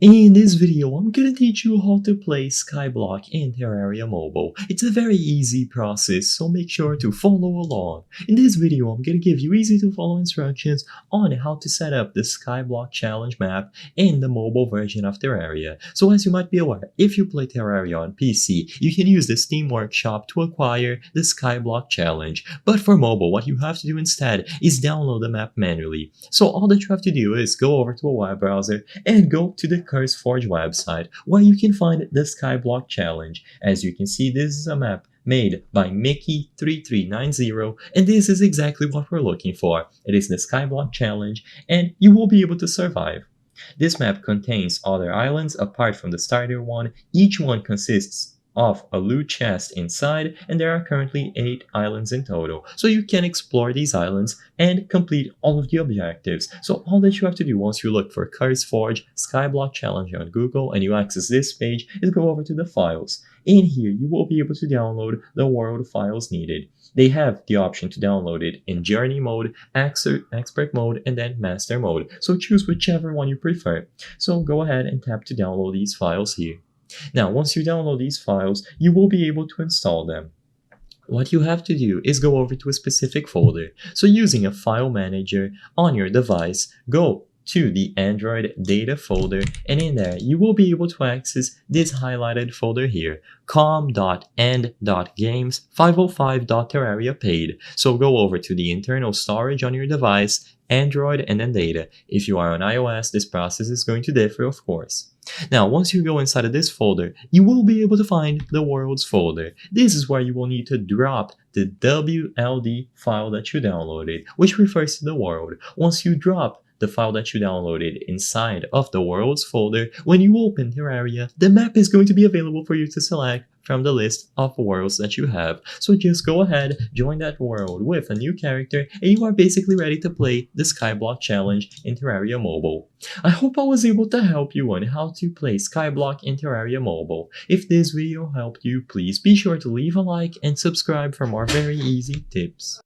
In this video, I'm gonna teach you how to play Skyblock in Terraria Mobile. It's a very easy process, so make sure to follow along. In this video, I'm gonna give you easy to follow instructions on how to set up the Skyblock challenge map in the mobile version of Terraria. So as you might be aware, if you play Terraria on PC, you can use the Steam Workshop to acquire the Skyblock challenge. But for mobile, what you have to do instead is download the map manually. So all that you have to do is go over to a web browser and go to the CurseForge website, where you can find the Skyblock challenge. As you can see, this is a map made by Mickey3390, and this is exactly what we're looking for. It is the Skyblock challenge, and you will be able to survive. This map contains other islands apart from the starter one. Each one consists of a loot chest inside, and there are currently 8 islands in total. So you can explore these islands and complete all of the objectives. So all that you have to do once you look for CurseForge Skyblock Challenge on Google and you access this page is go over to the files. In here, you will be able to download the world files needed. They have the option to download it in Journey mode, Expert mode, and then Master mode. So choose whichever one you prefer. So go ahead and tap to download these files here. Now, once you download these files, you will be able to install them. What you have to do is go over to a specific folder. So using a file manager on your device, go to the Android data folder, and in there you will be able to access this highlighted folder here, com.end.games505.terraria-paid. So go over to the internal storage on your device, Android, and then data. If you are on iOS, this process is going to differ, of course. Now, once you go inside of this folder, you will be able to find the worlds folder. This is where you will need to drop the WLD file that you downloaded, which refers to the world. Once you drop the file that you downloaded inside of the worlds folder, when you open Terraria, the map is going to be available for you to select from the list of worlds that you have. So just go ahead, join that world with a new character, and you are basically ready to play the Skyblock challenge in Terraria Mobile. I hope I was able to help you on how to play Skyblock in Terraria Mobile. If this video helped you, please be sure to leave a like and subscribe for more very easy tips.